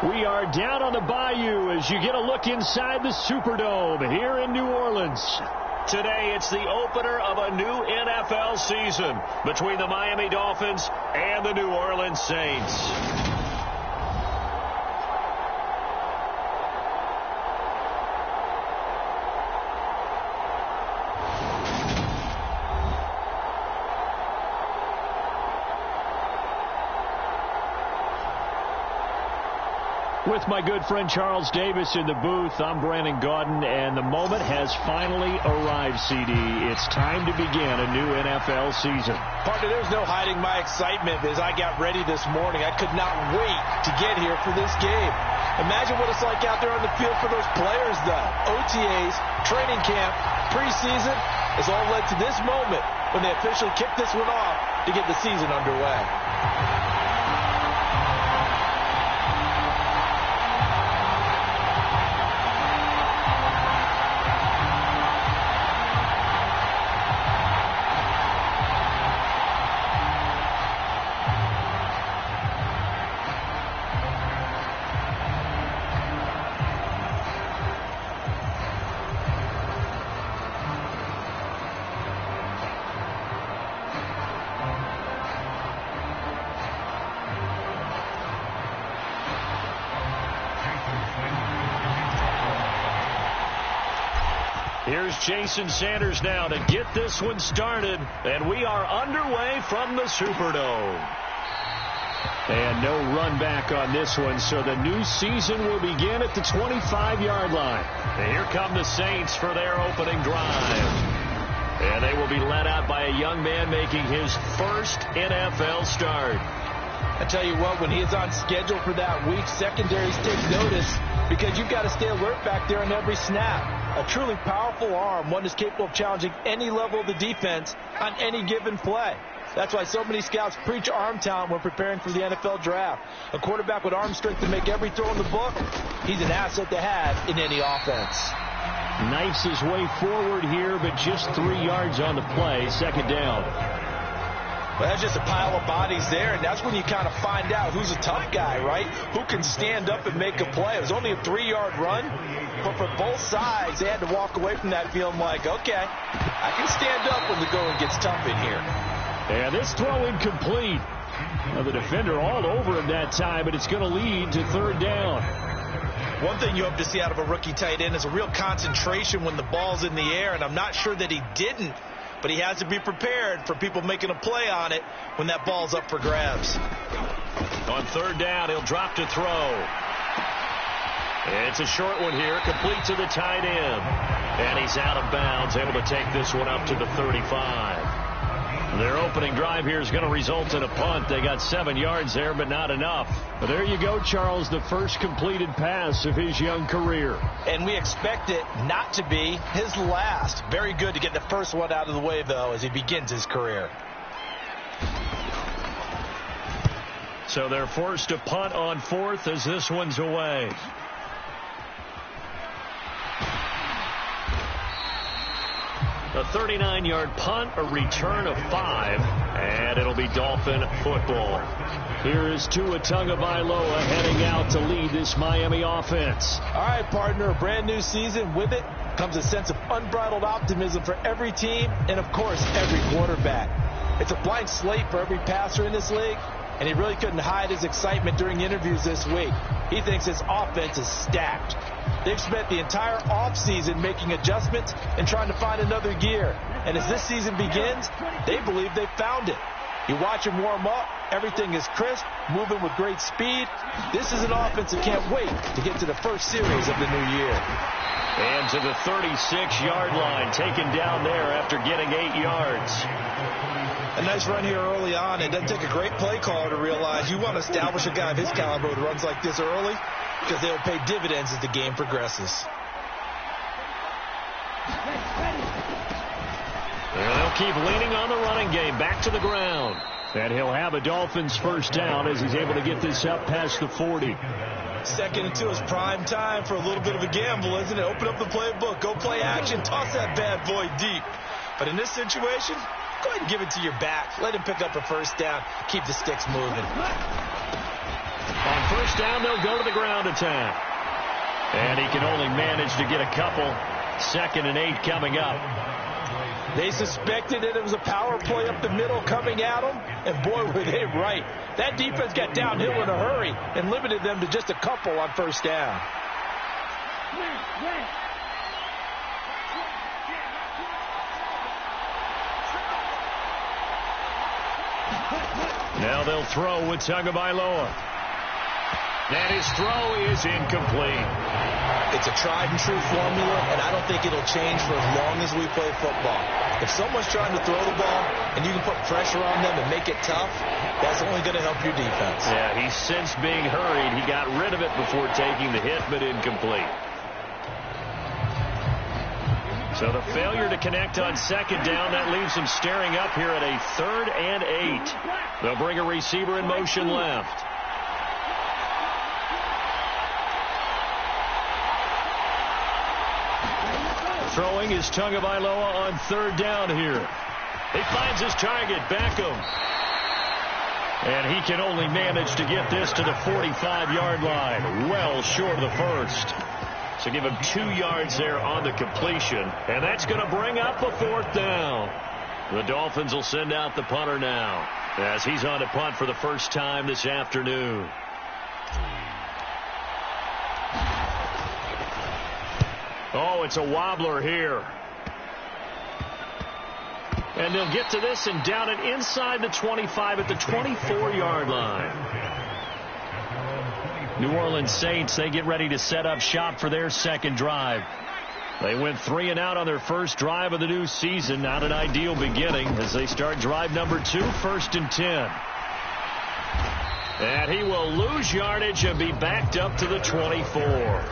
We are down on the bayou as you get a look inside the Superdome here in New Orleans. Today, it's the opener of a new NFL season between the Miami Dolphins and the New Orleans Saints. With my good friend Charles Davis in the booth, I'm Brandon Gaudin, and the moment has finally arrived, CD. It's time to begin a new NFL season. Partner, there's no hiding my excitement as I got ready this morning. I could not wait to get here for this game. Imagine what it's like out there on the field for those players, though. OTAs, training camp, preseason, has all led to this moment when they officially kick this one off to get the season underway. Here's Jason Sanders now to get this one started, and we are underway from the Superdome. And no run back on this one, so the new season will begin at the 25-yard line. And here come the Saints for their opening drive. And they will be led out by a young man making his first NFL start. I tell you what, when he is on schedule for that week, secondaries take notice because you've got to stay alert back there on every snap. A truly powerful arm, one that's capable of challenging any level of the defense on any given play. That's why so many scouts preach arm talent when preparing for the NFL draft. A quarterback with arm strength to make every throw in the book, he's an asset to have in any offense. Knifes his way forward here, but just 3 yards on the play, second down. Well, that's just a pile of bodies there, and that's when you kind of find out who's a tough guy, right? Who can stand up and make a play. It was only a 3-yard run, but for both sides, they had to walk away from that feeling like, okay, I can stand up when the going gets tough in here. And this throw incomplete. Now, the defender all over him that time, but it's going to lead to third down. One thing you hope to see out of a rookie tight end is a real concentration when the ball's in the air, and I'm not sure that he didn't. But he has to be prepared for people making a play on it when that ball's up for grabs. On third down, he'll drop to throw. It's a short one here, complete to the tight end. And he's out of bounds, able to take this one up to the 35. Their opening drive here is going to result in a punt. They got 7 yards there, but not enough. But there you go, Charles, the first completed pass of his young career. And we expect it not to be his last. Very good to get the first one out of the way, though, as he begins his career. So they're forced to punt on fourth as this one's away. A 39-yard punt, a return of 5, and it'll be Dolphin football. Here is Tua Tagovailoa heading out to lead this Miami offense. All right, partner, a brand new season. With it comes a sense of unbridled optimism for every team and, of course, every quarterback. It's a blank slate for every passer in this league, and he really couldn't hide his excitement during interviews this week. He thinks his offense is stacked. They've spent the entire offseason making adjustments and trying to find another gear. And as this season begins, they believe they've found it. You watch him warm up, everything is crisp, moving with great speed. This is an offense that can't wait to get to the first series of the new year. And to the 36-yard line, taken down there after getting 8 yards. A nice run here early on. It doesn't take a great play caller to realize you want to establish a guy of his caliber who runs like this early, because they'll pay dividends as the game progresses. And they'll keep leaning on the running game. Back to the ground. And he'll have a Dolphins first down as he's able to get this up past the 40. Second and 2 is prime time for a little bit of a gamble, isn't it? Open up the playbook. Go play action. Toss that bad boy deep. But in this situation, go ahead and give it to your back. Let him pick up a first down. Keep the sticks moving. On first down, they'll go to the ground attack. And he can only manage to get a couple. 2nd and 8 coming up. They suspected that it was a power play up the middle coming at them, and boy, were they right. That defense got downhill in a hurry and limited them to just a couple on first down. Now they'll throw with Tagovailoa. And his throw is incomplete. It's a tried-and-true formula, and I don't think it'll change for as long as we play football. If someone's trying to throw the ball and you can put pressure on them and make it tough, that's only going to help your defense. Yeah, he's since being hurried. He got rid of it before taking the hit, but incomplete. So the failure to connect on 2nd down, that leaves him staring up here at a 3rd and 8. They'll bring a receiver in motion left. Throwing is Tagovailoa on 3rd down here. He finds his target, Beckham. And he can only manage to get this to the 45-yard line, well short of the first. So give him 2 yards there on the completion, and that's going to bring up a 4th down. The Dolphins will send out the punter now, as he's on to punt for the first time this afternoon. Oh, it's a wobbler here. And they'll get to this and down it inside the 25 at the 24-yard line. New Orleans Saints, they get ready to set up shop for their 2nd drive. They went 3 and out on their first drive of the new season. Not an ideal beginning as they start drive number 2, 1st and 10. And he will lose yardage and be backed up to the 24.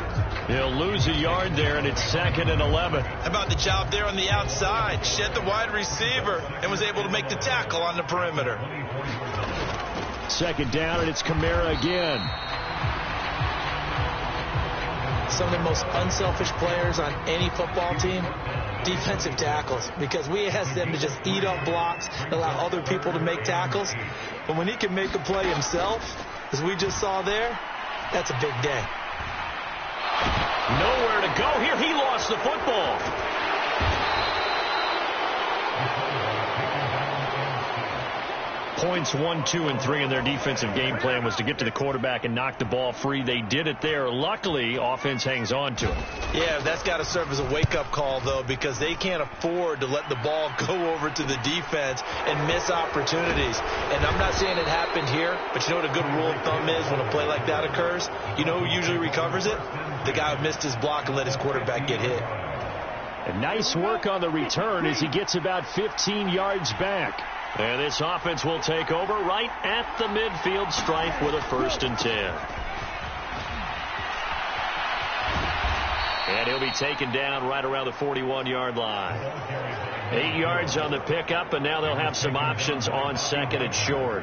He'll lose a yard there, and it's 2nd and 11. How about the job there on the outside? Shed the wide receiver and was able to make the tackle on the perimeter. 2nd down, and it's Kamara again. Some of the most unselfish players on any football team, defensive tackles, because we ask them to just eat up blocks, allow other people to make tackles. But when he can make a play himself, as we just saw there, that's a big day. Nowhere to go here. He lost the football. Points 1, 2, and 3 in their defensive game plan was to get to the quarterback and knock the ball free. They did it there. Luckily, offense hangs on to it. Yeah, that's got to serve as a wake-up call, though, because they can't afford to let the ball go over to the defense and miss opportunities. And I'm not saying it happened here, but you know what a good rule of thumb is when a play like that occurs? You know who usually recovers it? The guy who missed his block and let his quarterback get hit. And nice work on the return as he gets about 15 yards back. And this offense will take over right at the midfield stripe with a 1st and 10. And he'll be taken down right around the 41-yard line. 8 yards on the pickup, and now they'll have some options on 2nd and short.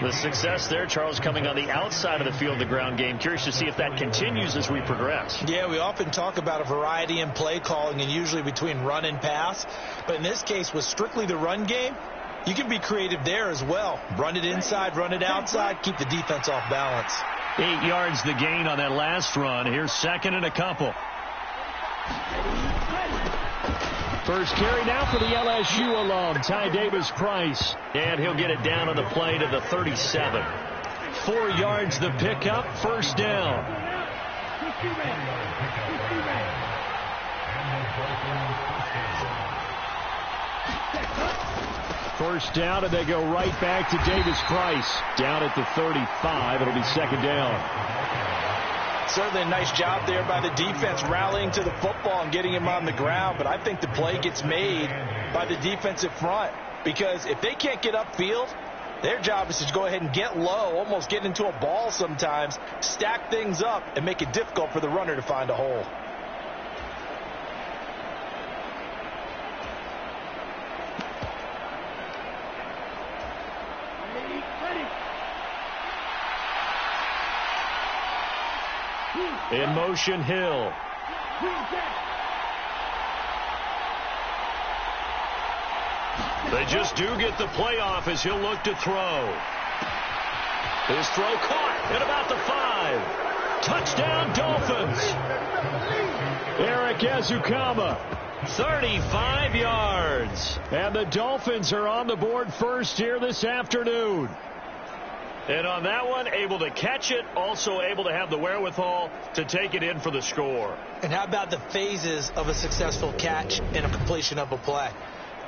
The success there, Charles, coming on the outside of the field, the ground game. Curious to see if that continues as we progress. Yeah, we often talk about a variety in play calling and usually between run and pass. But in this case, with strictly the run game, you can be creative there as well. Run it inside, run it outside, keep the defense off balance. 8 yards the gain on that last run. Here's 2nd and a couple. First carry now for the LSU alum, Ty Davis-Price. And he'll get it down on the play to the 37. 4 yards the pickup, 1st down. First down, and they go right back to Davis-Price. Down at the 35, it'll be 2nd down. Certainly a nice job there by the defense rallying to the football and getting him on the ground. But I think the play gets made by the defensive front. Because if they can't get upfield, their job is to go ahead and get low, almost get into a ball sometimes, stack things up, and make it difficult for the runner to find a hole. In motion, Hill. They just do get the playoff as he'll look to throw. His throw caught at about the 5. Touchdown, Dolphins. Eric Ezukama. 35 yards. And the Dolphins are on the board first here this afternoon. And on that one, able to catch it, also able to have the wherewithal to take it in for the score. And how about the phases of a successful catch and a completion of a play?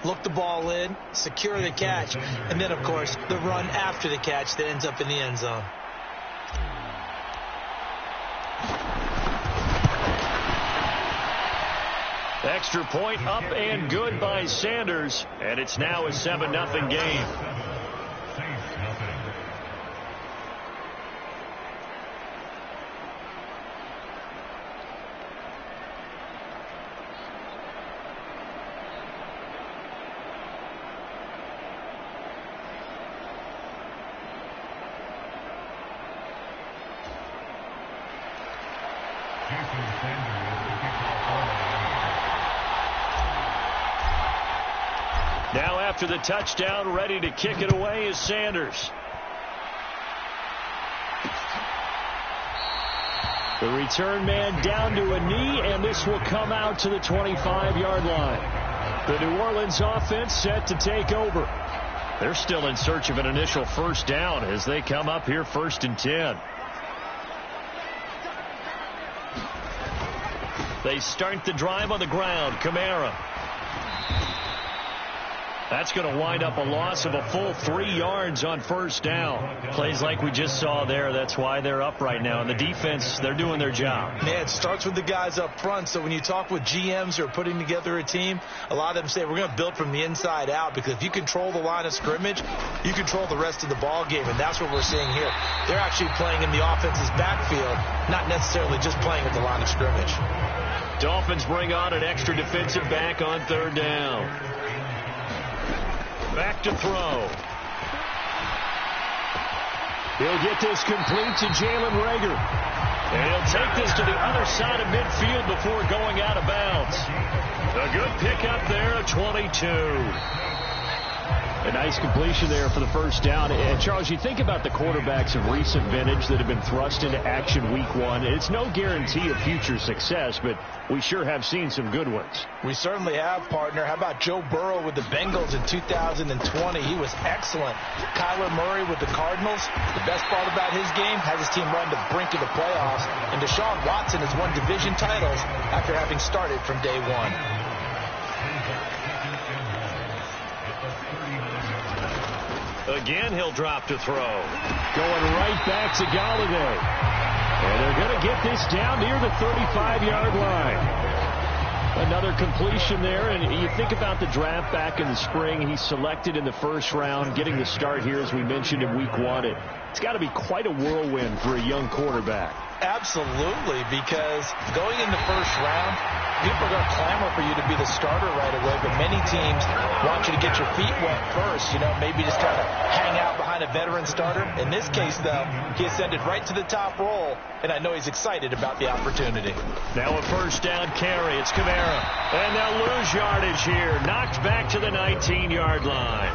Look the ball in, secure the catch, and then, of course, the run after the catch that ends up in the end zone. Extra point up and good by Sanders, and it's now a 7-0 game. Now after the touchdown, ready to kick it away is Sanders. The return man down to a knee, and this will come out to the 25-yard line. The New Orleans offense set to take over. They're still in search of an initial first down as they come up here 1st and 10. They start the drive on the ground. Kamara. That's going to wind up a loss of a full 3 yards on first down. Plays like we just saw there. That's why they're up right now. And the defense, they're doing their job. Man, it starts with the guys up front. So when you talk with GMs who are putting together a team, a lot of them say we're going to build from the inside out, because if you control the line of scrimmage, you control the rest of the ball game. And that's what we're seeing here. They're actually playing in the offense's backfield, not necessarily just playing at the line of scrimmage. Dolphins bring on an extra defensive back on 3rd down. Back to throw. He'll get this complete to Jalen Reagor. And he'll take this to the other side of midfield before going out of bounds. A good pickup there at 22. A nice completion there for the first down. And, Charles, you think about the quarterbacks of recent vintage that have been thrust into action week 1. It's no guarantee of future success, but we sure have seen some good ones. We certainly have, partner. How about Joe Burrow with the Bengals in 2020? He was excellent. Kyler Murray with the Cardinals. The best part about his game, has his team run to the brink of the playoffs. And Deshaun Watson has won division titles after having started from day 1. Again, he'll drop to throw. Going right back to Galladay. And they're going to get this down near the 35-yard line. Another completion there, and you think about the draft back in the spring. He's selected in the 1st round, getting the start here, as we mentioned, in week 1. It's got to be quite a whirlwind for a young quarterback. Absolutely, because going in the 1st round, people are going to clamor for you to be the starter right away, but many teams want you to get your feet wet first, maybe just kind of hang out behind a veteran starter. In this case, though, he ascended right to the top roll, and I know he's excited about the opportunity. Now a first down carry. It's Kamara. And they'll lose yardage here. Knocked back to the 19-yard line.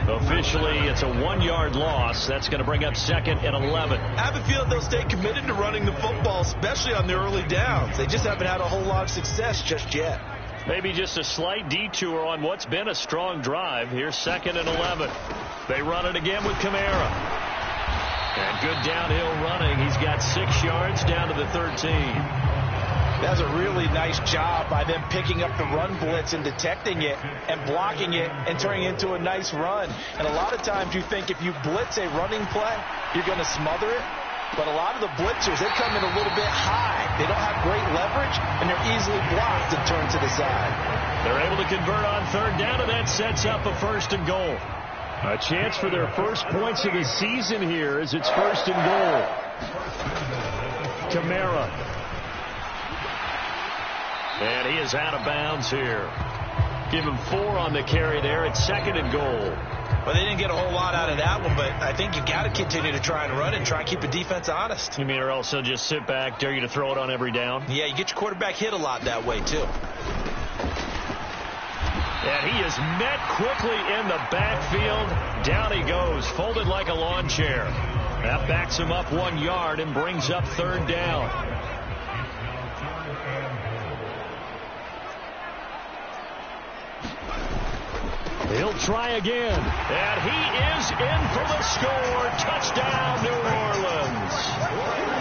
Officially, it's a 1-yard loss. That's going to bring up 2nd and 11. I have a feeling they'll stay committed to running the football, especially on the early downs. They just haven't had a whole lot of success just yet. Maybe just a slight detour on what's been a strong drive. Here's 2nd and 11. They run it again with Kamara. And good downhill running. He's got 6 yards down to the 13. That's a really nice job by them picking up the run blitz and detecting it and blocking it and turning it into a nice run. And a lot of times you think if you blitz a running play, you're going to smother it. But a lot of the blitzers, they come in a little bit high. They don't have great leverage, and they're easily blocked and turned to the side. They're able to convert on 3rd down, and that sets up a 1st and goal. A chance for their first points of the season here as it's 1st and goal. Kamara. And he is out of bounds here. Give him 4 on the carry there. It's 2nd and goal. Well, they didn't get a whole lot out of that one, but I think you got to continue to try and run and try and keep the defense honest. You mean, or also just sit back, dare you to throw it on every down? Yeah, you get your quarterback hit a lot that way, too. And he is met quickly in the backfield. Down he goes, folded like a lawn chair. That backs him up 1 yard and brings up 3rd down. He'll try again. And he is in for the score. Touchdown, New Orleans.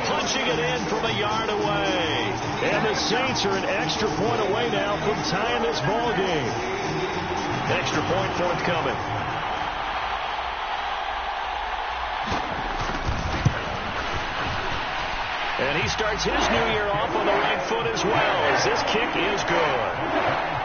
Punching it in from a yard away. And the Saints are an extra point away now from tying this ball game. Extra point forthcoming. And he starts his new year off on the right foot as well, as this kick is good.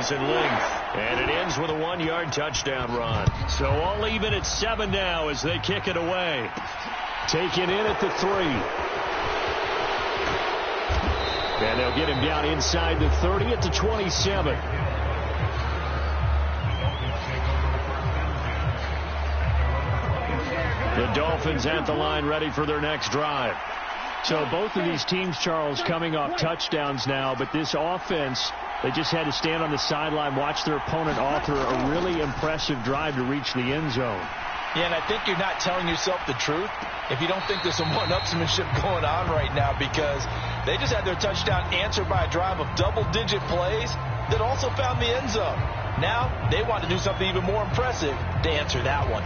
In length, and it ends with a 1-yard touchdown run. So all even at 7 now as they kick it away. Taken in at the 3. And they'll get him down inside the 30 at the 27. The Dolphins at the line, ready for their next drive. So both of these teams, Charles, coming off touchdowns now, but this offense, they just had to stand on the sideline, watch their opponent author a really impressive drive to reach the end zone. Yeah, and I think you're not telling yourself the truth if you don't think there's some one-upsmanship going on right now, because they just had their touchdown answered by a drive of double-digit plays that also found the end zone. Now they want to do something even more impressive to answer that one.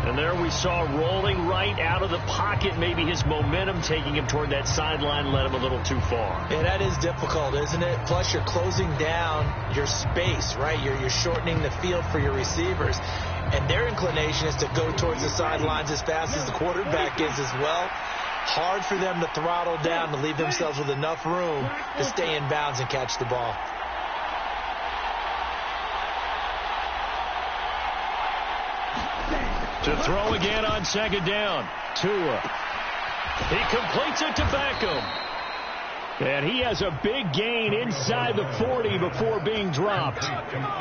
And there we saw rolling right out of the pocket. Maybe his momentum taking him toward that sideline led him a little too far. Yeah, that is difficult, isn't it? Plus, you're closing down your space, right? You're shortening the field for your receivers. And their inclination is to go towards the sidelines as fast as the quarterback is as well. Hard for them to throttle down to leave themselves with enough room to stay in bounds and catch the ball. To throw again on 2nd down. Tua. He completes it to Beckham. And he has a big gain inside the 40 before being dropped.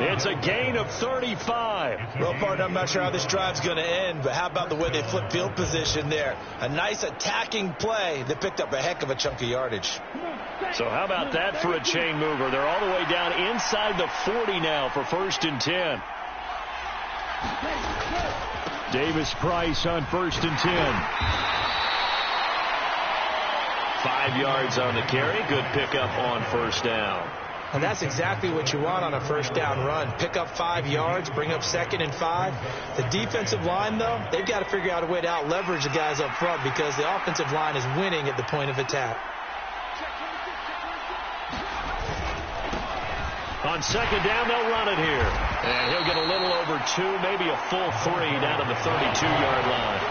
It's a gain of 35. Well, partner, I'm not sure how this drive's going to end, but how about the way they flip field position there? A nice attacking play that picked up a heck of a chunk of yardage. So how about that for a chain mover? They're all the way down inside the 40 now for 1st and 10. Davis Price on 1st and 10. 5 yards on the carry. Good pickup on 1st down. And that's exactly what you want on a 1st down run. Pick up 5 yards, bring up 2nd and 5. The defensive line, though, they've got to figure out a way to out-leverage the guys up front because the offensive line is winning at the point of attack. On 2nd down, they'll run it here. And he'll get a little over 2, maybe a full 3 down to the 32-yard line.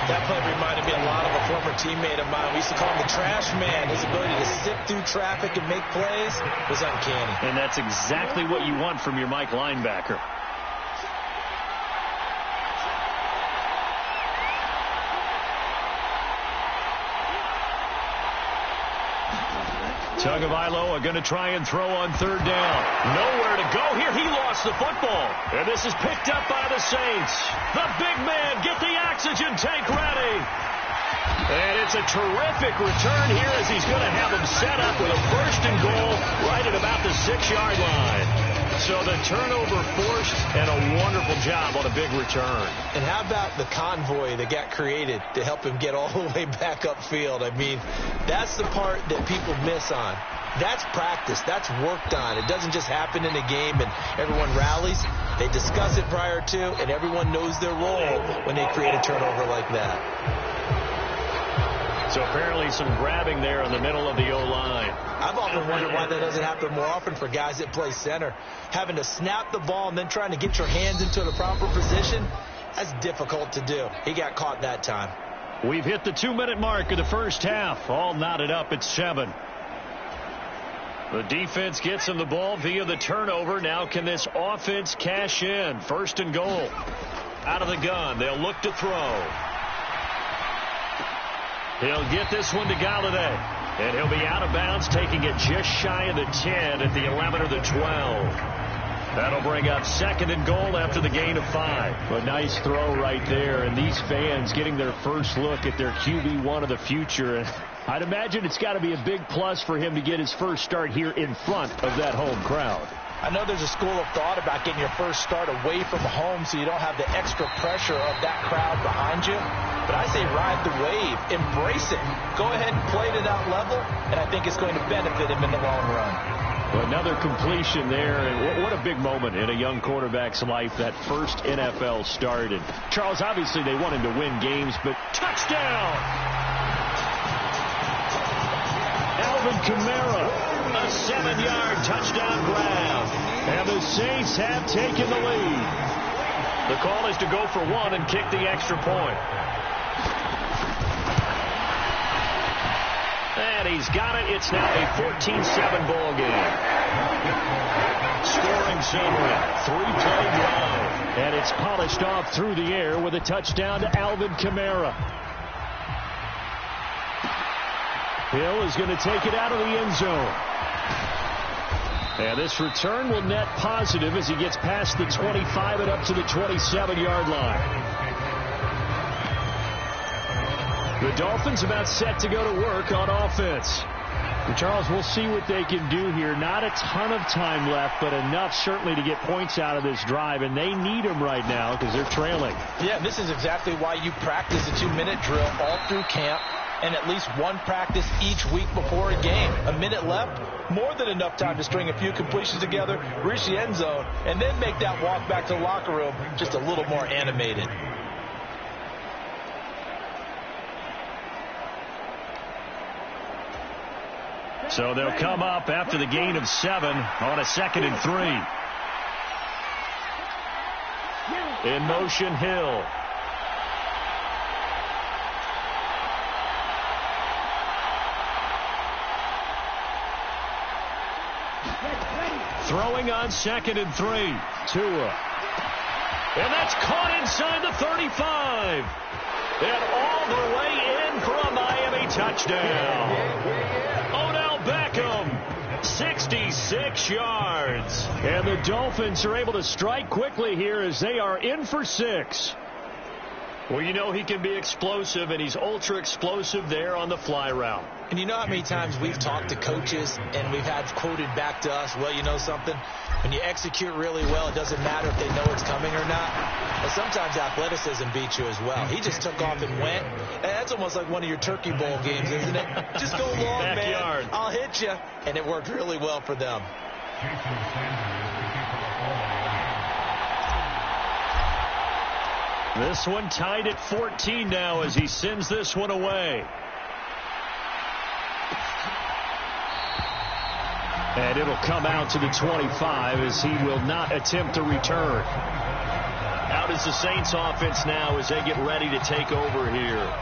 That play reminded me a lot of a former teammate of mine. We used to call him the trash man. His ability to sift through traffic and make plays was uncanny. And that's exactly what you want from your Mike linebacker. Tagovailoa going to try and throw on 3rd down. Nowhere to go here. He lost the football. And this is picked up by the Saints. The big man, get the oxygen tank ready. And it's a terrific return here as he's going to have him set up with a 1st and goal right at about the 6-yard line. So the turnover forced and a wonderful job on a big return. And how about the convoy that got created to help him get all the way back upfield? I mean, that's the part that people miss on. That's practice. That's worked on. It doesn't just happen in a game and everyone rallies. They discuss it prior to, and everyone knows their role when they create a turnover like that. So apparently some grabbing there in the middle of the O-line. I've often wondered why that doesn't happen more often for guys that play center. Having to snap the ball and then trying to get your hands into the proper position, that's difficult to do. He got caught that time. We've hit the 2-minute mark of the 1st half. All knotted up at 7. The defense gets him the ball via the turnover. Now can this offense cash in? 1st and goal. Out of the gun. They'll look to throw. He'll get this one to Galladay. And he'll be out of bounds, taking it just shy of the 10 at the 11 or the 12. That'll bring up 2nd and goal after the gain of 5. A nice throw right there, and these fans getting their first look at their QB1 of the future. And I'd imagine it's got to be a big plus for him to get his first start here in front of that home crowd. I know there's a school of thought about getting your first start away from home so you don't have the extra pressure of that crowd behind you. But I say ride the wave. Embrace it. Go ahead and play to that level, and I think it's going to benefit him in the long run. Another completion there, and what a big moment in a young quarterback's life, that first NFL start. And Charles, obviously they want him to win games, but touchdown! Alvin Kamara, a 7-yard touchdown grab. And the Saints have taken the lead. The call is to go for 1 and kick the extra point. And he's got it. It's now a 14-7 ball game. Scoring summary, 3-play drive. And it's polished off through the air with a touchdown to Alvin Kamara. Hill is going to take it out of the end zone. And this return will net positive as he gets past the 25 and up to the 27-yard line. The Dolphins about set to go to work on offense. And Charles, we'll see what they can do here. Not a ton of time left, but enough certainly to get points out of this drive, and they need them right now because they're trailing. Yeah, this is exactly why you practice a 2-minute drill all through camp and at least one practice each week before a game. A minute left, more than enough time to string a few completions together, reach the end zone, and then make that walk back to the locker room just a little more animated. So they'll come up after the gain of 7 on a 2nd and 3. In motion, Hill. Throwing on 2nd and 3. Tua. And that's caught inside the 35. And all the way in for a Miami touchdown. Odell Beckham, 66 yards. And the Dolphins are able to strike quickly here as they are in for 6. Well, you know he can be explosive, and he's ultra explosive there on the fly route. And you know how many times we've talked to coaches and we've had quoted back to us, well, you know something? When you execute really well, it doesn't matter if they know it's coming or not. But sometimes athleticism beats you as well. He just took off and went. And that's almost like one of your Turkey Bowl games, isn't it? Just go long, Backyard. man. I'll hit you. And it worked really well for them. This one tied at 14 now as he sends this one away. And it'll come out to the 25 as he will not attempt to return. Out is the Saints offense now as they get ready to take over here.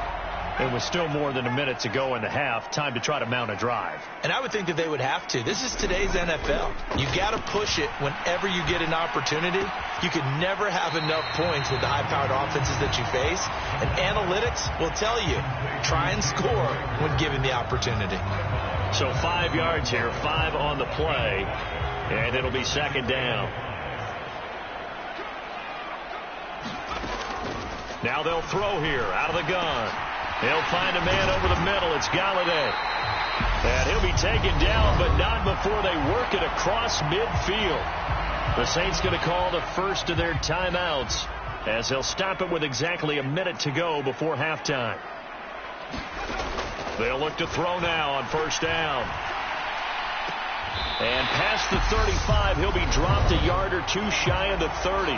And with still more than a minute to go in the half, time to try to mount a drive. And I would think that they would have to. This is today's NFL. You got to push it whenever you get an opportunity. You can never have enough points with the high-powered offenses that you face. And analytics will tell you, try and score when given the opportunity. So 5 yards here, 5 on the play, and it'll be 2nd down. Now they'll throw here out of the gun. They'll find a man over the middle. It's Galladay. And he'll be taken down, but not before they work it across midfield. The Saints going to call the first of their timeouts as they'll stop it with exactly a minute to go before halftime. They'll look to throw now on 1st down. And past the 35, he'll be dropped a yard or two shy of the 30.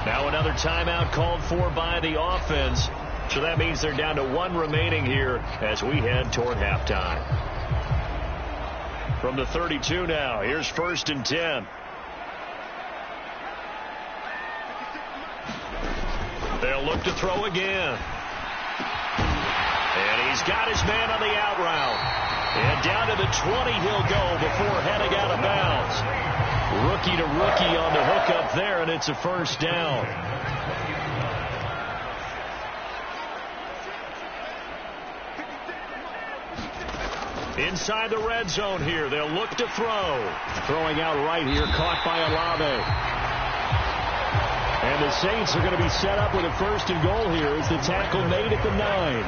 Now another timeout called for by the offense. So that means they're down to 1 remaining here as we head toward halftime. From the 32 now, here's 1st and 10. They'll look to throw again. And he's got his man on the out route. And down to the 20 he'll go before heading out of bounds. Rookie to rookie on the hookup there, and it's a first down. Inside the red zone here, they'll look to throw. Throwing out right here, caught by Olave. And the Saints are going to be set up with a first and goal here as the tackle made at the 9.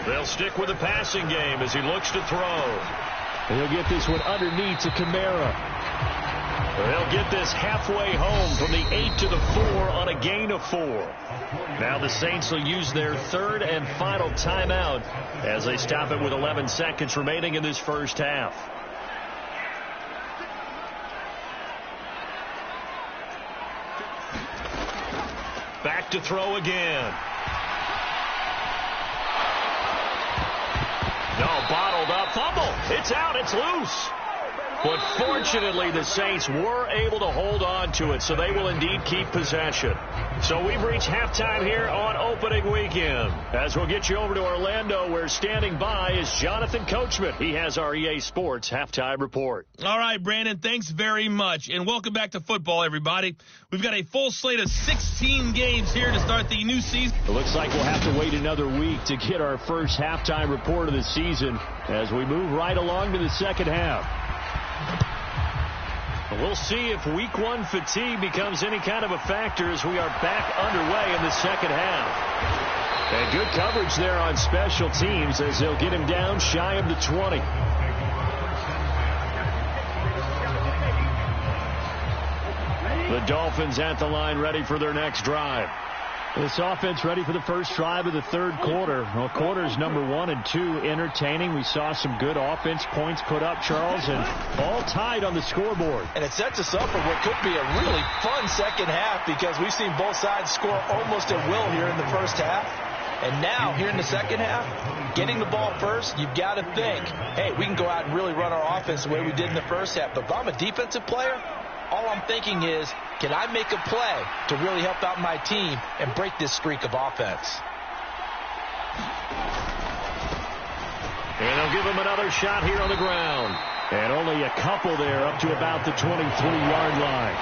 They'll stick with the passing game as he looks to throw. And he'll get this one underneath to Kamara. They'll get this halfway home from the 8 to the 4 on a gain of 4. Now the Saints will use their third and final timeout as they stop it with 11 seconds remaining in this first half. Back to throw again. No, bottled up. Fumble. It's out. It's loose. But fortunately, the Saints were able to hold on to it, so they will indeed keep possession. So we've reached halftime here on opening weekend. As we'll get you over to Orlando, where standing by is Jonathan Coachman. He has our EA Sports halftime report. All right, Brandon, thanks very much. And welcome back to football, everybody. We've got a full slate of 16 games here to start the new season. It looks like we'll have to wait another week to get our first halftime report of the season as we move right along to the second half. We'll see if week 1 fatigue becomes any kind of a factor as we are back underway in the second half. And good coverage there on special teams as they'll get him down shy of the 20. The Dolphins at the line ready for their next drive. This offense ready for the first drive of the third quarter. Well, quarters number 1 and 2 entertaining. We saw some good offense points put up, Charles, and all tied on the scoreboard. And it sets us up for what could be a really fun second half because we've seen both sides score almost at will here in the first half. And now, here in the second half, getting the ball first, you've got to think, hey, we can go out and really run our offense the way we did in the first half. But if I'm a defensive player, all I'm thinking is, can I make a play to really help out my team and break this streak of offense? And they'll give him another shot here on the ground. And only a couple there up to about the 23-yard line.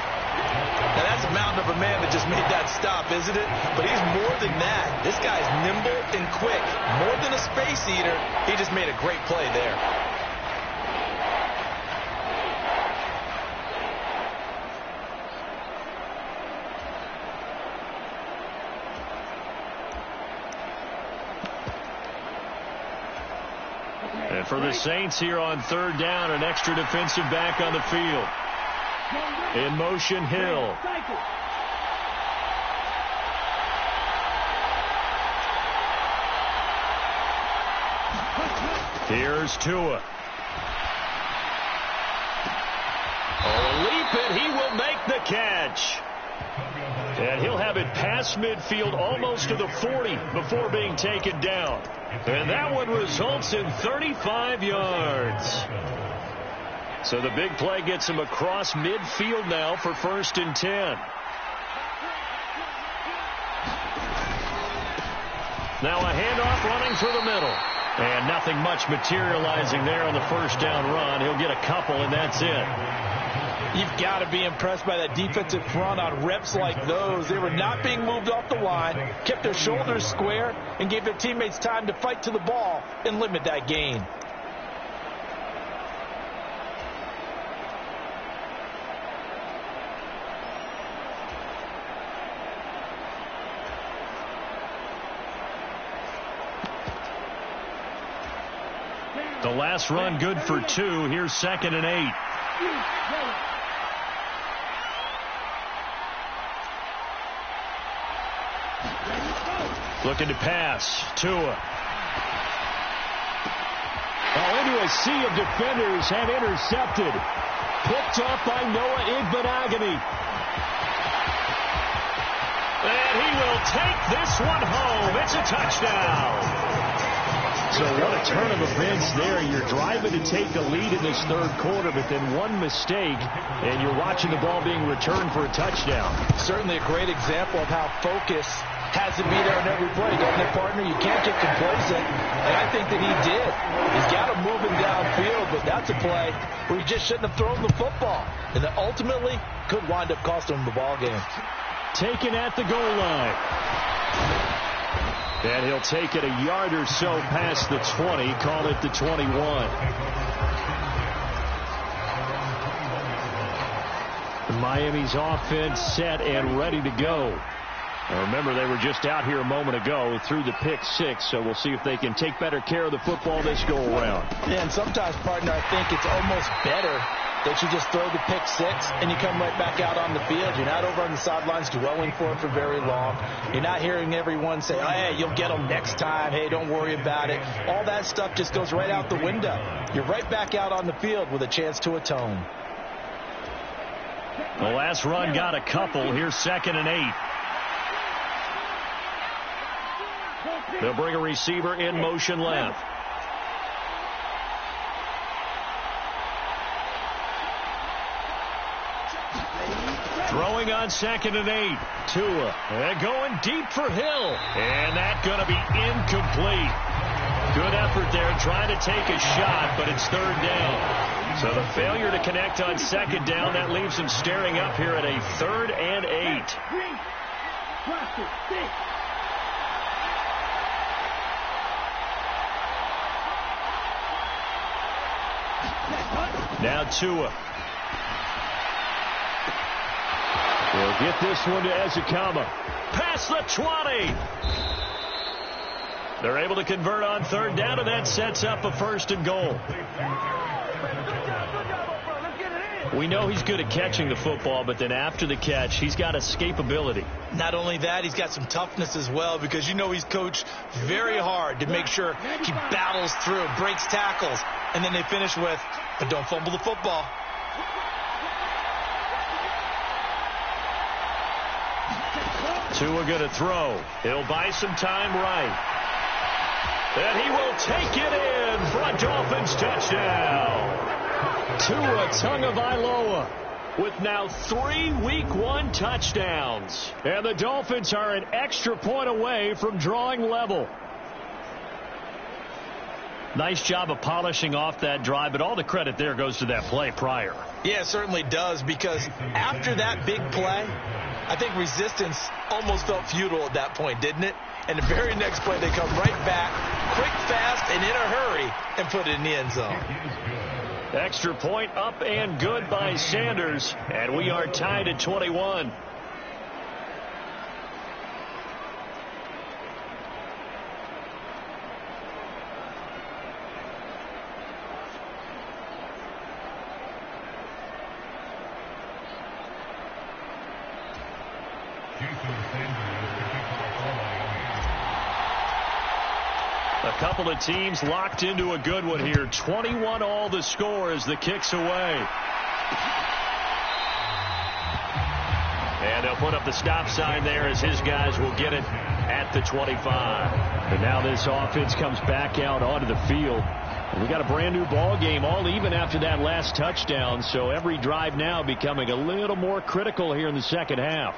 Now, that's a mountain of a man that just made that stop, isn't it? But he's more than that. This guy's nimble and quick. More than a space eater, he just made a great play there. And for the Saints here on third down, an extra defensive back on the field. In motion, Hill. Here's Tua. Leap it, he will make the catch. And he'll have it past midfield almost to the 40 before being taken down. And that one results in 35 yards. So the big play gets him across midfield now for 1st and 10. Now a handoff running through the middle. And nothing much materializing there on the first down run. He'll get a couple, and that's it. You've got to be impressed by that defensive front on reps like those. They were not being moved off the line, kept their shoulders square, and gave their teammates time to fight to the ball and limit that gain. The last run good for 2. Here's 2nd and 8. Looking to pass. Tua. Into a sea of defenders and intercepted. Picked off by Noah Igbenogany. And he will take this one home. It's a touchdown. So what a turn of events there. You're driving to take the lead in this third quarter, but then one mistake, and you're watching the ball being returned for a touchdown. Certainly a great example of how focus has to be there in every play, doesn't it, partner? You can't get complacent, and I think that he did. He's got him moving downfield, but that's a play where he just shouldn't have thrown the football, and that ultimately could wind up costing him the ball game. Taken at the goal line. And he'll take it a yard or so past the 20, call it the 21. Miami's offense set and ready to go. Now remember, they were just out here a moment ago through the pick six, so we'll see if they can take better care of the football this go-around. Yeah, and sometimes, partner, I think it's almost better that you just throw the pick six and you come right back out on the field. You're not over on the sidelines dwelling for it for very long. You're not hearing everyone say, oh, hey, you'll get them next time. Hey, don't worry about it. All that stuff just goes right out the window. You're right back out on the field with a chance to atone. The last run got a couple. Here's 2nd and 8. They'll bring a receiver in motion left. Throwing on 2nd and 8. Tua. And going deep for Hill. And that's going to be incomplete. Good effort there trying to take a shot, but it's 3rd down. So the failure to connect on 2nd down, that leaves him staring up here at a 3rd and 8. Now Tua. He'll get this one to Ezekama. Past the 20. They're able to convert on 3rd down, and that sets up a 1st and goal. We know he's good at catching the football, but then after the catch, he's got escapability. Not only that, he's got some toughness as well, because you know he's coached very hard to make sure he battles through, breaks tackles, and then they finish with, but don't fumble the football. Tua going to throw. He'll buy some time right. And he will take it in for a Dolphins touchdown. Tua Tagovailoa with now 3 Week 1 touchdowns. And the Dolphins are an extra point away from drawing level. Nice job of polishing off that drive, but all the credit there goes to that play prior. Yeah, it certainly does, because after that big play, I think resistance almost felt futile at that point, didn't it? And the very next play, they come right back, quick, fast, and in a hurry, and put it in the end zone. Extra point up and good by Sanders, and we are tied at 21. A couple of teams locked into a good one here. 21 all the score as the kick's away. And they'll put up the stop sign there as his guys will get it at the 25. And now this offense comes back out onto the field. And we got a brand new ball game, all even after that last touchdown. So every drive now becoming a little more critical here in the second half.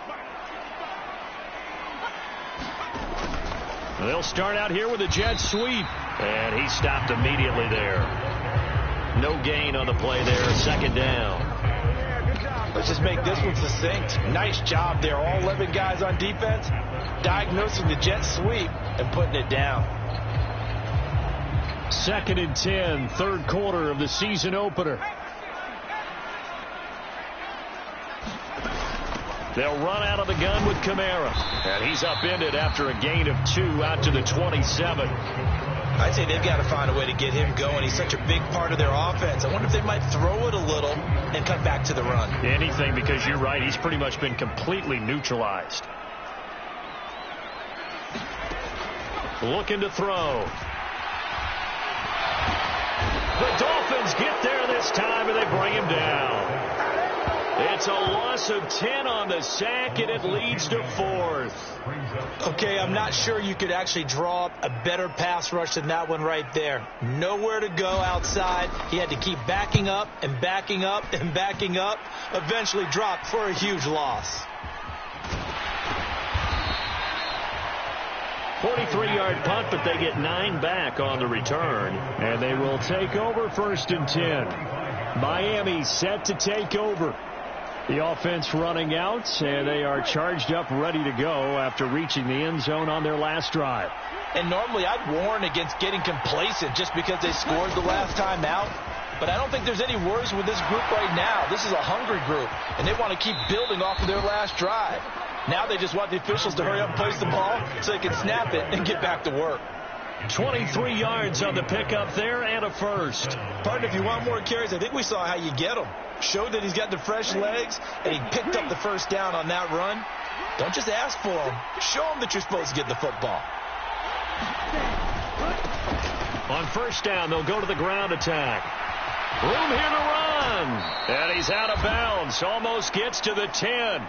They'll start out here with a jet sweep. And he stopped immediately there. No gain on the play there. 2nd down. Let's just make this one succinct. Nice job there. All 11 guys on defense diagnosing the jet sweep and putting it down. 2nd and 10, 3rd quarter of the season opener. They'll run out of the gun with Kamara. And he's upended after a gain of 2 out to the 27. I'd say they've got to find a way to get him going. He's such a big part of their offense. I wonder if they might throw it a little and cut back to the run. Anything, because you're right. He's pretty much been completely neutralized. Looking to throw. The Dolphins get there this time, and they bring him down. It's a loss of 10 on the sack, and it leads to 4th. Okay, I'm not sure you could actually draw up a better pass rush than that one right there. Nowhere to go outside. He had to keep backing up and backing up and backing up. Eventually dropped for a huge loss. 43-yard punt, but they get 9 back on the return. And they will take over 1st and 10. Miami set to take over. The offense running out, and they are charged up, ready to go after reaching the end zone on their last drive. And normally I'd warn against getting complacent just because they scored the last time out. But I don't think there's any worries with this group right now. This is a hungry group, and they want to keep building off of their last drive. Now they just want the officials to hurry up and place the ball so they can snap it and get back to work. 23 yards on the pickup there and a first. Partner, if you want more carries, I think we saw how you get them. Showed that he's got the fresh legs, and he picked up the first down on that run. Don't just ask for them. Show them that you're supposed to get the football. On first down, they'll go to the ground attack. Room here to run. And he's out of bounds. Almost gets to the 10.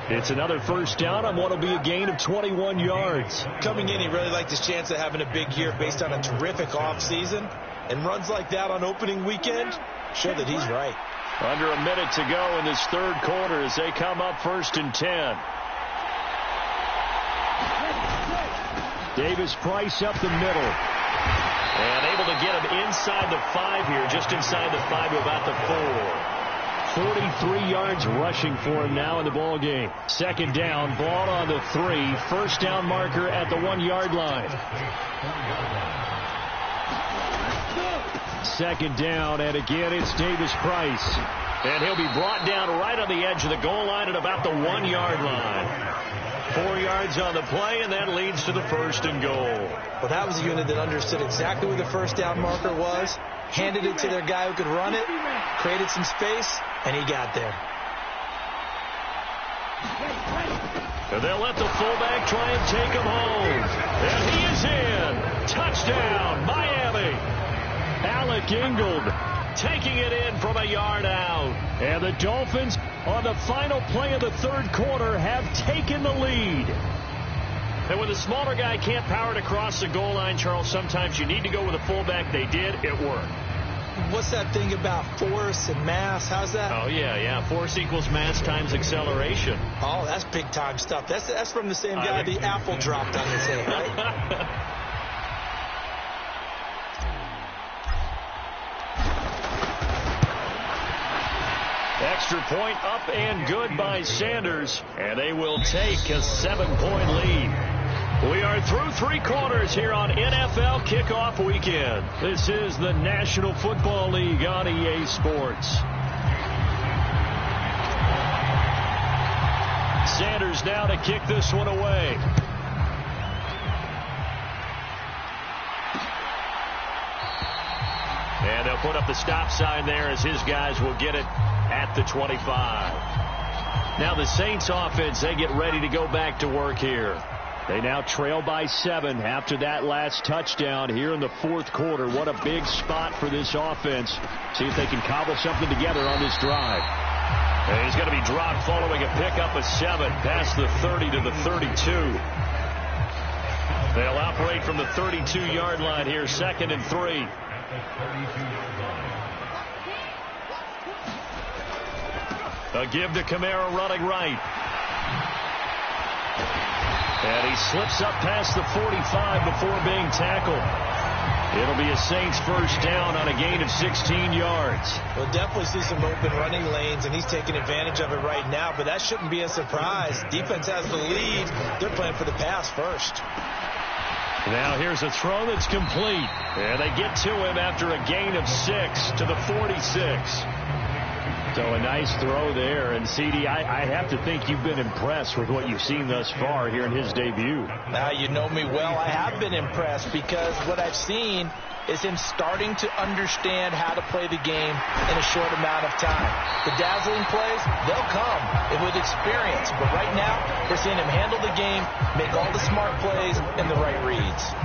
It's another first down on what will be a gain of 21 yards. Coming in, he really liked his chance of having a big year based on a terrific offseason. And runs like that on opening weekend show that he's right. Under a minute to go in this third quarter as they come up 1st and 10. Davis Price up the middle. And able to get him inside the 5 here, just inside the 5 to about the 4. 43 yards rushing for him now in the ball game. 2nd down, ball on the 3. First down marker at the 1-yard line. 2nd down, and again it's Davis Price. And he'll be brought down right on the edge of the goal line at about the 1-yard line. 4 yards on the play, and that leads to the 1st and goal. Well, that was a unit that understood exactly where the first down marker was, handed it to their guy who could run it, created some space, and he got there. And they'll let the fullback try and take him home. And he is in. Touchdown, Miami. Alec Ingold taking it in from a yard out. And the Dolphins, on the final play of the third quarter, have taken the lead. And when the smaller guy can't power it across the goal line, Charles, sometimes you need to go with a fullback. They did. It worked. What's that thing about force and mass? How's that? Oh, yeah. Force equals mass times acceleration. Oh, that's big-time stuff. That's from the same guy the apple dropped on his head, right? Extra point up and good by Sanders, and they will take a 7-point lead. We are through 3 quarters here on NFL Kickoff Weekend. This is the National Football League on EA Sports. Sanders now to kick this one away. And they'll put up the stop sign there as his guys will get it at the 25. Now the Saints offense, they get ready to go back to work here. They now trail by 7 after that last touchdown here in the fourth quarter. What a big spot for this offense. See if they can cobble something together on this drive. And he's going to be dropped following a pickup of 7 past the 30 to the 32. They'll operate from the 32-yard line here, 2nd and 3. A give to Kamara running right. And he slips up past the 45 before being tackled. It'll be a Saints first down on a gain of 16 yards. We'll definitely see some open running lanes, and he's taking advantage of it right now, but that shouldn't be a surprise. Defense has the lead. They're playing for the pass first. Now here's a throw that's complete. And they get to him after a gain of 6 to the 46. So a nice throw there. And, CD, I have to think you've been impressed with what you've seen thus far here in his debut. Now, you know me well. I have been impressed because what I've seen is him starting to understand how to play the game in a short amount of time. The dazzling plays, they'll come with experience. But right now, we're seeing him handle the game, make all the smart plays, and the right reads.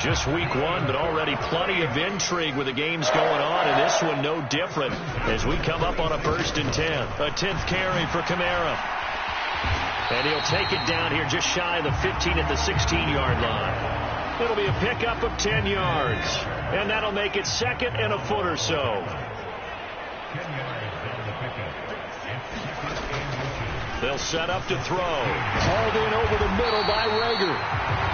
Just week 1, but already plenty of intrigue with the games going on, and this one no different as we come up on a 1st and 10. A 10th carry for Kamara. And he'll take it down here just shy of the 15 at the 16-yard line. It'll be a pickup of 10 yards, and that'll make it 2nd and a foot or so. They'll set up to throw. Hauled in over the middle by Rager.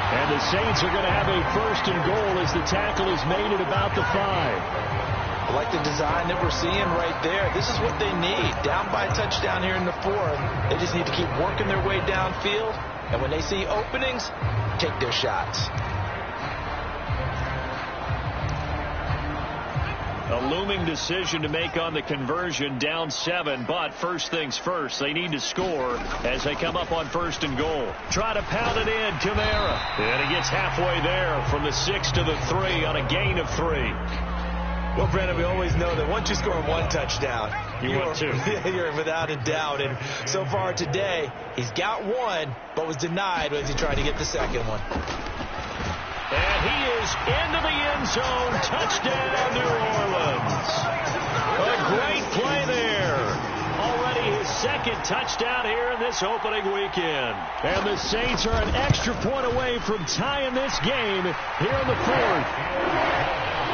And the Saints are going to have a 1st and goal as the tackle is made at about the 5. I like the design that we're seeing right there. This is what they need. Down by a touchdown here in the 4th. They just need to keep working their way downfield. And when they see openings, take their shots. A looming decision to make on the conversion, down 7, but first things first, they need to score as they come up on 1st and goal. Try to pound it in, Kamara. And he gets halfway there from the 6 to the 3 on a gain of 3. Well, Brandon, we always know that once you score 1 touchdown, you're 2. You're without a doubt. And so far today, he's got 1, but was denied as he tried to get the 2nd one. And he is into the end zone. Touchdown, New Orleans. A great play there. Already his 2nd touchdown here in this opening weekend. And the Saints are an extra point away from tying this game here in the 4th.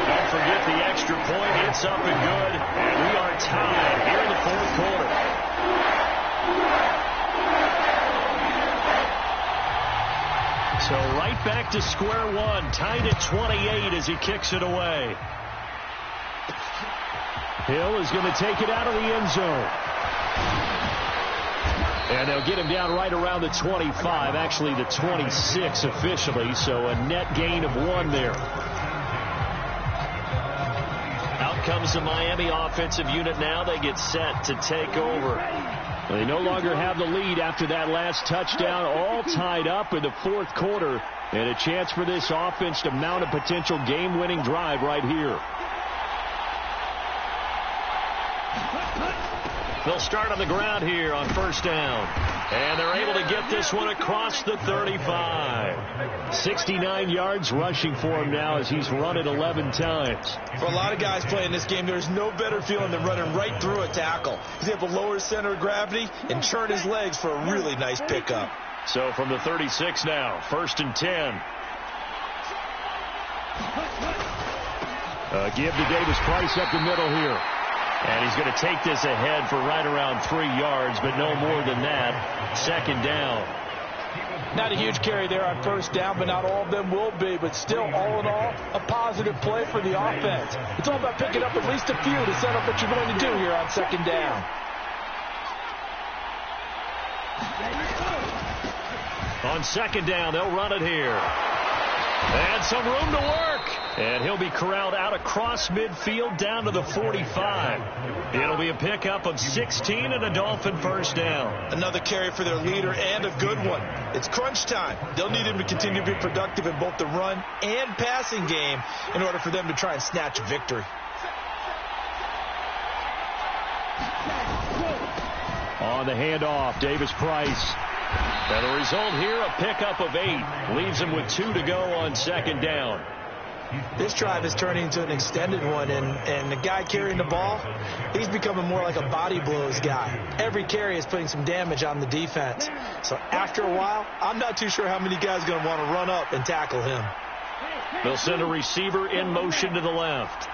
Don't forget the extra point. It's up and good. And we are tied here in the 4th quarter. So right back to square one. Tied at 28 as he kicks it away. Hill is going to take it out of the end zone. And they'll get him down right around the 25. Actually, the 26 officially. So a net gain of 1 there. Out comes the Miami offensive unit now. They get set to take over. They no longer have the lead after that last touchdown. All tied up in the 4th quarter. And a chance for this offense to mount a potential game-winning drive right here. They'll start on the ground here on 1st down. And they're able to get this one across the 35. 69 yards rushing for him now as he's run it 11 times. For a lot of guys playing this game, there's no better feeling than running right through a tackle. He's able to lower his center of gravity and churn his legs for a really nice pickup. So from the 36 now, 1st and 10. Give to Davis Price up the middle here. And he's going to take this ahead for right around 3 yards, but no more than that. 2nd down. Not a huge carry there on 1st down, but not all of them will be. But still, all in all, a positive play for the offense. It's all about picking up at least a few to set up what you're going to do here on 2nd down. On 2nd down, they'll run it here. And some room to work. And he'll be corralled out across midfield down to the 45. It'll be a pickup of 16 and a Dolphin 1st down. Another carry for their leader and a good one. It's crunch time. They'll need him to continue to be productive in both the run and passing game in order for them to try and snatch a victory. On the handoff, Davis Price. And the result here, a pickup of 8. Leaves him with 2 to go on 2nd down. This drive is turning into an extended one, and the guy carrying the ball, he's becoming more like a body blows guy. Every carry is putting some damage on the defense. So after a while, I'm not too sure how many guys are going to want to run up and tackle him. They'll send a receiver in motion to the left.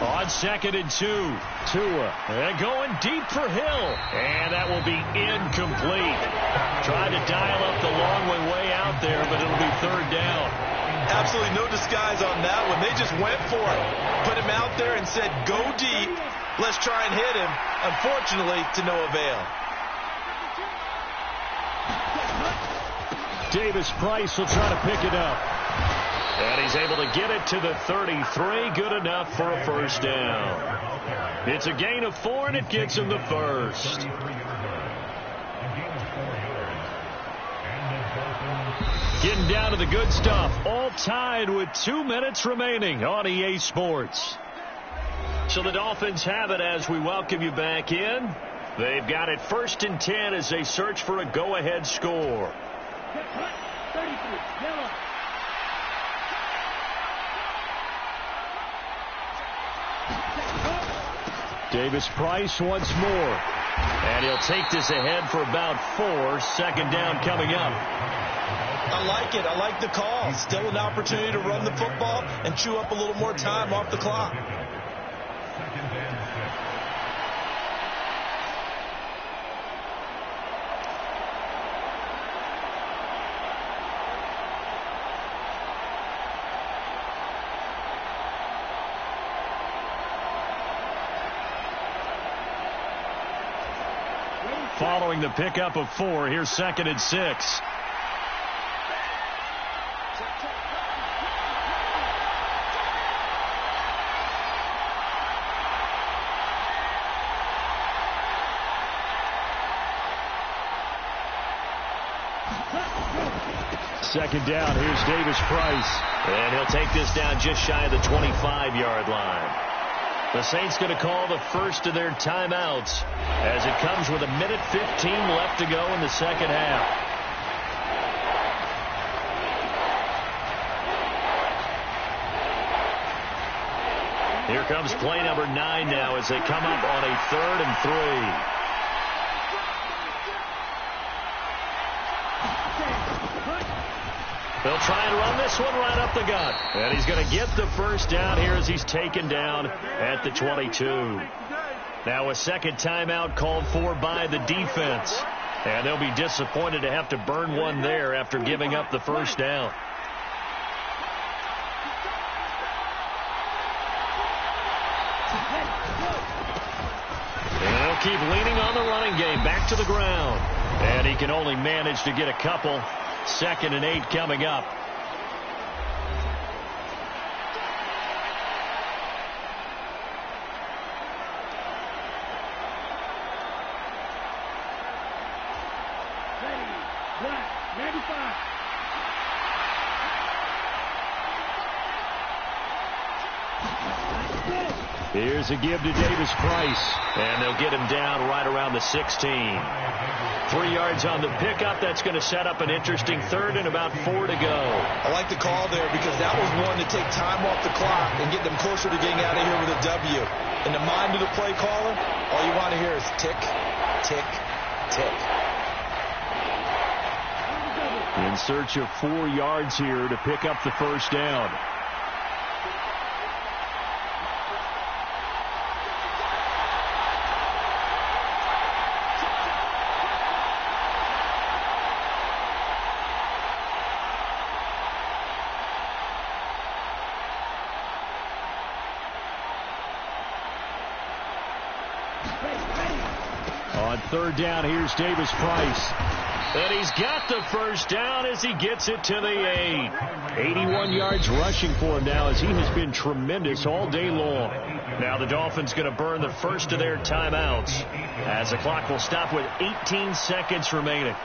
On 2nd and 2, Tua. And going deep for Hill. And that will be incomplete. Tried to dial up the long way out there, but it'll be 3rd down. Absolutely no disguise on that one. They just went for it. Put him out there and said, go deep. Let's try and hit him. Unfortunately, to no avail. Davis Price will try to pick it up. And he's able to get it to the 33. Good enough for a 1st down. It's a gain of 4, and it gets him the 1st. Getting down to the good stuff. All tied with 2 minutes remaining on EA Sports. So the Dolphins have it as we welcome you back in. They've got it 1st and 10 as they search for a go-ahead score. Davis Price once more. And he'll take this ahead for about 4. 2nd down coming up. I like it. I like the call. Still an opportunity to run the football and chew up a little more time off the clock. following the pickup of 4. Here's 2nd and 6. Second down. Here's Davis Price. And he'll take this down just shy of the 25-yard line. The Saints going to call the first of their timeouts as it comes with 1:15 left to go in the second half. Here comes play number 9 now as they come up on a 3rd and 3. They'll try and run this one right up the gut. And he's going to get the first down here as he's taken down at the 22. Now a second timeout called for by the defense. And they'll be disappointed to have to burn one there after giving up the first down. And they'll keep leaning on the running game back to the ground. And he can only manage to get a couple. 2nd and 8 coming up. Here's a give to Davis Price. And they'll get him down right around the 16. 3 yards on the pickup. That's going to set up an interesting 3rd and about 4 to go. I like the call there because that was one to take time off the clock and get them closer to getting out of here with a W. In the mind of the play caller, all you want to hear is tick, tick, tick. In search of 4 yards here to pick up the first down. On 3rd down, here's Davis Price. And he's got the first down as he gets it to the 8. 81 yards rushing for him now as he has been tremendous all day long. Now the Dolphins going to burn the first of their timeouts as the clock will stop with 18 seconds remaining.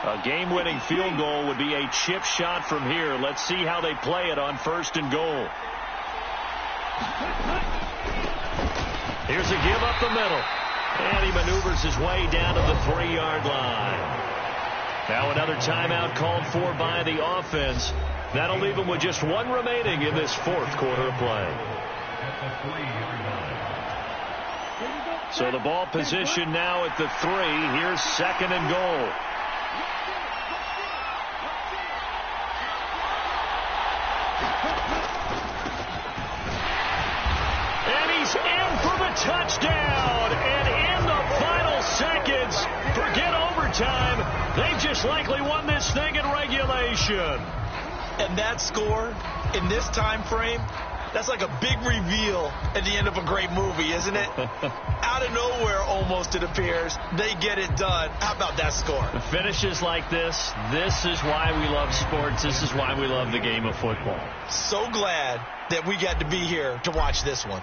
A game-winning field goal would be a chip shot from here. Let's see how they play it on 1st and goal. Here's a give up the middle. And he maneuvers his way down to the 3-yard line. Now another timeout called for by the offense. That'll leave them with just 1 remaining in this 4th quarter of play. So the ball position now at the 3. Here's 2nd and goal. Touchdown, and in the final seconds, forget overtime, they've just likely won this thing in regulation. And that score, in this time frame, that's like a big reveal at the end of a great movie, isn't it? Out of nowhere, almost, it appears, they get it done. How about that score? Finishes like this is why we love sports. This is why we love the game of football. So glad that we got to be here to watch this one.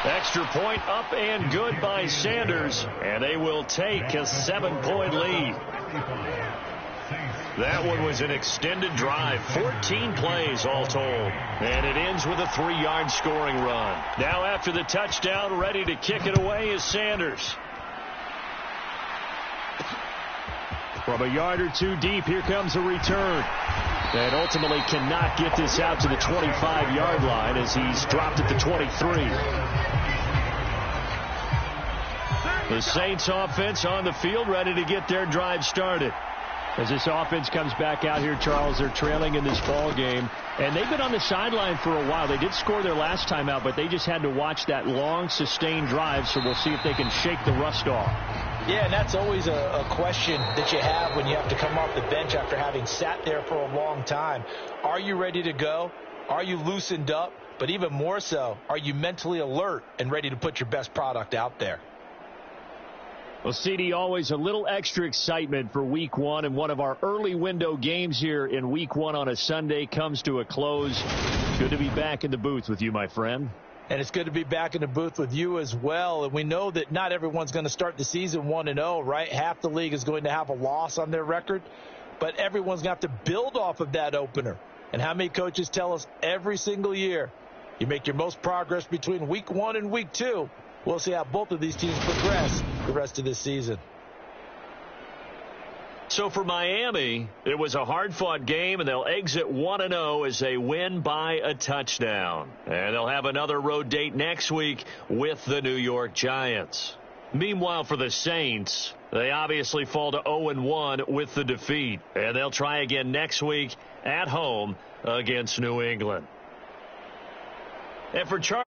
Extra point up and good by Sanders, and they will take a 7-point lead. That one was an extended drive, 14 plays all told, and it ends with a 3-yard scoring run. Now after the touchdown, ready to kick it away is Sanders. From a yard or 2 deep, here comes a return. And ultimately cannot get this out to the 25-yard line as he's dropped at the 23. The Saints offense on the field ready to get their drive started. As this offense comes back out here, Charles, they're trailing in this ball game. And they've been on the sideline for a while. They did score their last time out, but they just had to watch that long, sustained drive, so we'll see if they can shake the rust off. Yeah, and that's always a question that you have when you have to come off the bench after having sat there for a long time. Are you ready to go? Are you loosened up? But even more so, are you mentally alert and ready to put your best product out there? Well, CD, always a little extra excitement for Week 1, and one of our early window games here in Week 1 on a Sunday comes to a close. Good to be back in the booth with you, my friend. And it's good to be back in the booth with you as well. And we know that not everyone's going to start the season 1-0, right? Half the league is going to have a loss on their record, but everyone's going to have to build off of that opener. And how many coaches tell us every single year, you make your most progress between Week 1 and Week 2. We'll see how both of these teams progress the rest of this season. So for Miami, it was a hard-fought game, and they'll exit 1-0 as they win by a touchdown. And they'll have another road date next week with the New York Giants. Meanwhile, for the Saints, they obviously fall to 0-1 with the defeat. And they'll try again next week at home against New England. And for Charlie.